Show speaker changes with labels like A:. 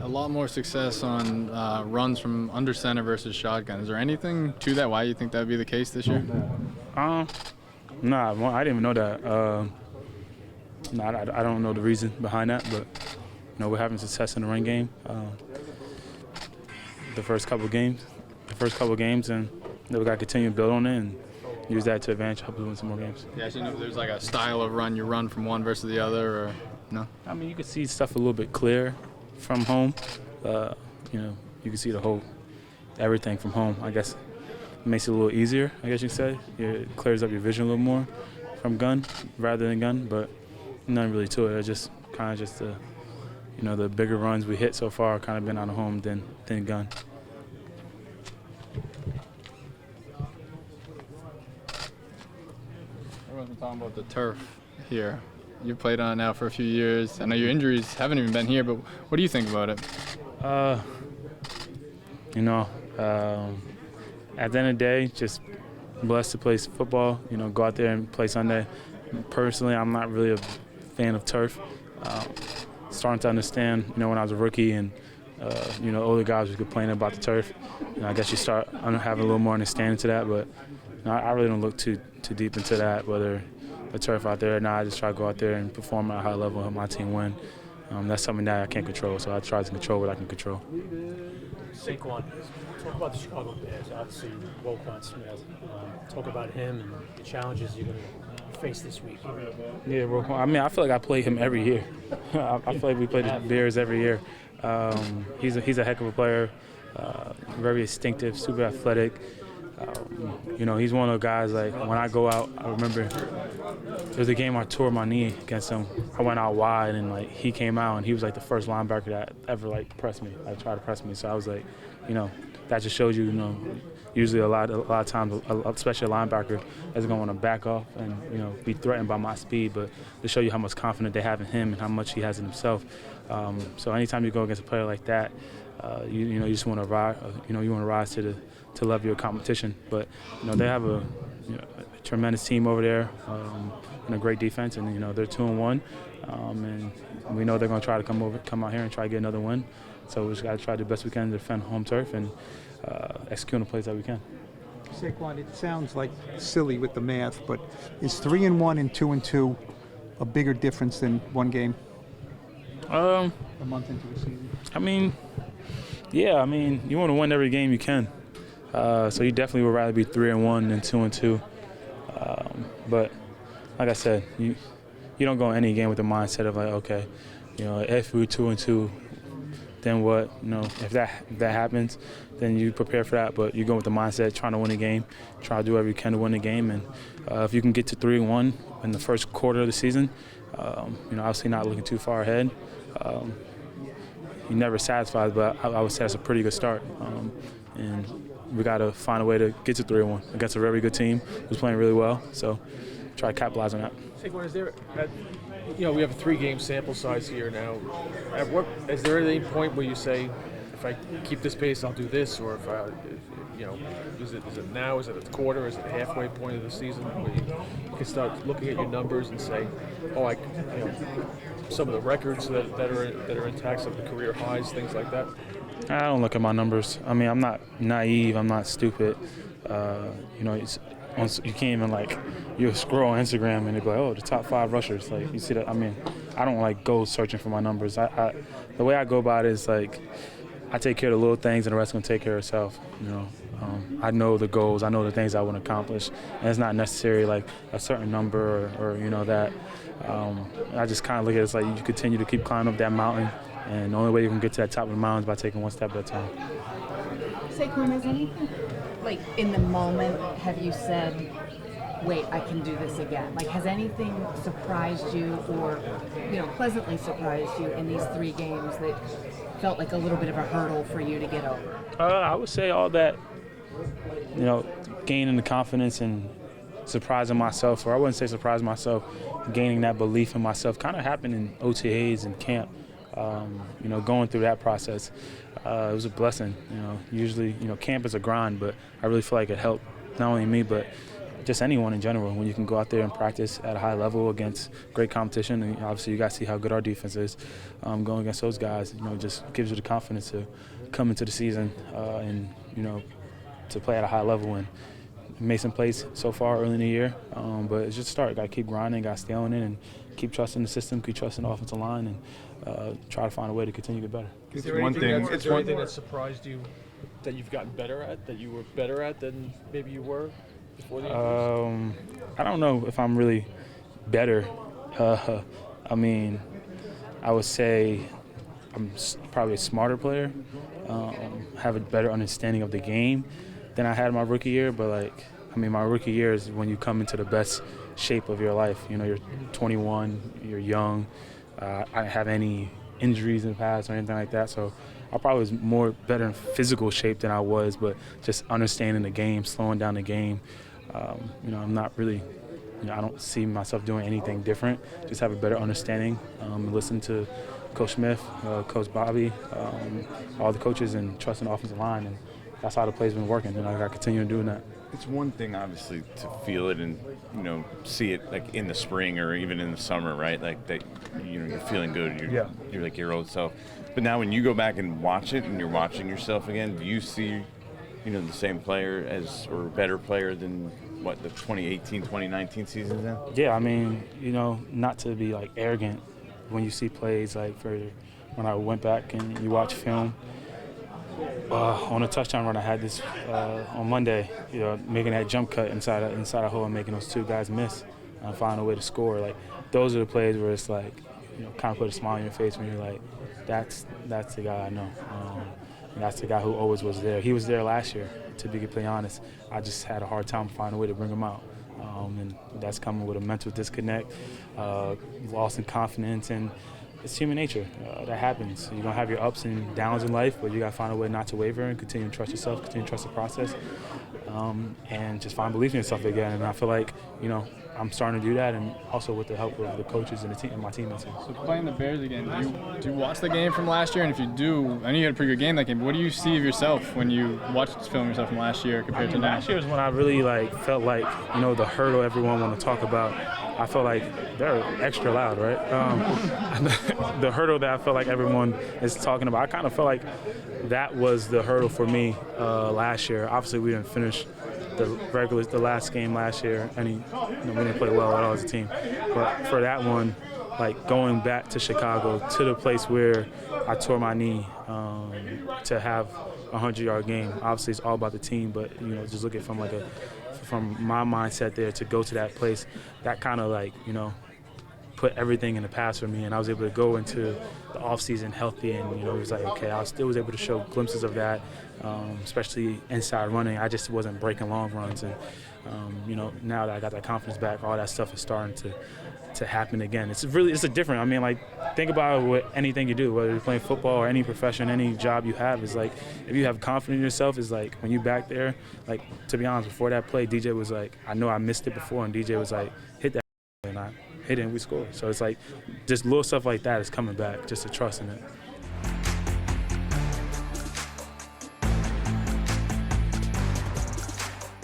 A: lot more success on runs from under center versus shotgun. Is there anything to that? Why you think that would be the case this year?
B: Nah, well, I didn't even know that. I don't know the reason behind that, but we're having success in the run game. The first couple games, and then we got to continue to build on it and use that to advantage, help us win some more games.
A: Yeah, so there's like a style of run you run from one versus the other, or no?
B: I mean, you can see stuff a little bit clearer from home. You can see everything from home. I guess it makes it a little easier, I guess you could say. It clears up your vision a little more from gun rather than gun, but nothing really to it. It's just kind of the bigger runs we hit so far kind of been out of home than gun.
A: Everyone's been talking about the turf here. You've played on it now for a few years. I know your injuries haven't even been here, but what do you think about it?
B: At the end of the day, just blessed to play football, go out there and play Sunday. Personally, I'm not really a fan of turf. Starting to understand, when I was a rookie and, older guys were complaining about the turf. I guess you start having a little more understanding to that, but I really don't look too deep into that, whether the turf out there or not. I just try to go out there and perform at a high level and help my team win. That's something that I can't control, so I try to control what I can control.
C: Saquon, talk about the Chicago Bears. Obviously, Roquan Smith. Talk about him and the challenges you're going to face this week.
B: Yeah, Roquan. I mean, I feel like I play him every year. I feel like we play the Bears every year. He's a heck of a player, very instinctive, super athletic. He's one of those guys, like, when I go out, I remember there was a game I tore my knee against him. I went out wide, and, he came out, and he was, the first linebacker that ever, pressed me. Tried to press me. So I was like, that just shows you, usually a lot of times, especially a linebacker, is going to want to back off and, be threatened by my speed. But to show you how much confidence they have in him and how much he has in himself. So anytime you go against a player like that, you just want to rise. You want to rise to the level of your competition. But they have a tremendous team over there and a great defense, and they're 2-1, and we know they're going to try to come out here and try to get another win. So we just got to try the best we can to defend home turf and execute on the plays that we can.
D: Saquon, it sounds like silly with the math, but is 3-1 and 2-2 a bigger difference than one game? A month into the season.
B: I mean, yeah. You want to win every game you can. So you definitely would rather be 3-1 than 2-2. But like I said, you don't go in any game with the mindset of okay, if we're 2-2, then what? If that happens, then you prepare for that. But you go with the mindset trying to win a game, try to do whatever you can to win the game. And if you can get to 3-1 in the first quarter of the season, obviously not looking too far ahead. You're never satisfied, but I would say that's a pretty good start. And we got to find a way to get to 3-1 against a very good team who's playing really well. So try to capitalize on that.
C: Saquon, we have a 3-game sample size here now. Is there any point where you say, if I keep this pace, I'll do this, or is it now? Is it a quarter? Is it a halfway point of the season where you can start looking at your numbers and say, some of the records that are intact, some of the career highs, things like that?
B: I don't look at my numbers. I'm not naive. I'm not stupid. You can't even you scroll on Instagram and they go, the top 5 rushers. You see that? I don't go searching for my numbers. The way I go about it is I take care of the little things and the rest gonna take care of itself. I know the goals. I know the things I want to accomplish, and it's not necessarily a certain number or that. I just kind of look at it as you continue to keep climbing up that mountain. And the only way you can get to that top of the mountain is by taking one step at a time.
E: Saquon, is anything, in the moment, have you said, wait, I can do this again? Has anything surprised you or, pleasantly surprised you in these 3 games that felt like a little bit of a hurdle for you to get over?
B: I would say all that, gaining the confidence and surprising myself, or I wouldn't say surprising myself, gaining that belief in myself kind of happened in OTAs and camp. Going through that process, it was a blessing. Usually, camp is a grind, but I really feel like it helped not only me, but just anyone in general. When you can go out there and practice at a high level against great competition, and obviously you guys see how good our defense is, going against those guys, just gives you the confidence to come into the season and to play at a high level. And made some plays so far early in the year, but it's just a start. Got to keep grinding, got to stay on it, and keep trusting the system, keep trusting the offensive line, and try to find a way to continue to get better.
C: Is there anything that surprised you that you've gotten better at, that you were better at than maybe you were before the injuries?
B: I don't know if I'm really better. I mean, I would say I'm probably a smarter player, have a better understanding of the game than I had in my rookie year. But my rookie year is when you come into the best shape of your life. You're 21, you're young. I didn't have any injuries in the past or anything like that, so I probably was better in physical shape than I was, but just understanding the game, slowing down the game. I'm not really, I don't see myself doing anything different. Just have a better understanding, listen to Coach Smith, Coach Bobby, all the coaches, and trusting the offensive line, and that's how the play's been working, and I got to continue doing that.
F: It's one thing, obviously, to feel it and see it in the spring or even in the summer, right? Like that, you're feeling good. You're like your old self. But now, when you go back and watch it, and you're watching yourself again, do you see, the same player or better player than what the 2018, 2019 season then?
B: Yeah, not to be arrogant when you see plays when I went back and you watch film. On a touchdown run I had this on Monday, making that jump cut inside a hole and making those two guys miss and finding a way to score. Those are the plays where it's kind of put a smile on your face when you're like, that's the guy I know. And that's the guy who always was there. He was there last year, to be completely honest. I just had a hard time finding a way to bring him out. And that's coming with a mental disconnect, loss in confidence, and it's human nature. That happens. You're going to have your ups and downs in life, but you got to find a way not to waver and continue to trust yourself, continue to trust the process, and just find belief in yourself again. And I feel like, I'm starting to do that, and also with the help of the coaches and the team and my teammates.
A: So playing the Bears again, do you watch the game from last year? And if you do, I know you had a pretty good game that game, but what do you see of yourself when you watch film yourself from last year compared to now?
B: Last year was when I really felt like, the hurdle everyone want to talk about. I felt like they're extra loud, right? The hurdle that I felt like everyone is talking about, I kind of felt like that was the hurdle for me last year. Obviously, we didn't finish the last game last year, and we didn't play well at all as a team. But for that one, going back to Chicago, to the place where I tore my knee, to have a 100-yard game. Obviously, it's all about the team, but just look at from my mindset there to go to that place, that kind of put everything in the past for me, and I was able to go into the offseason healthy, and it was okay, I still was able to show glimpses of that, especially inside running. I just wasn't breaking long runs, and now that I got that confidence back, all that stuff is starting to happen again. It's a different, think about it with anything you do, whether you're playing football or any profession, any job you have, is if you have confidence in yourself, is when you back there, to be honest, before that play, DJ was I know I missed it before, and DJ was hit that, and I hit it and we scored. So it's just little stuff like that is coming back, just to trust in it.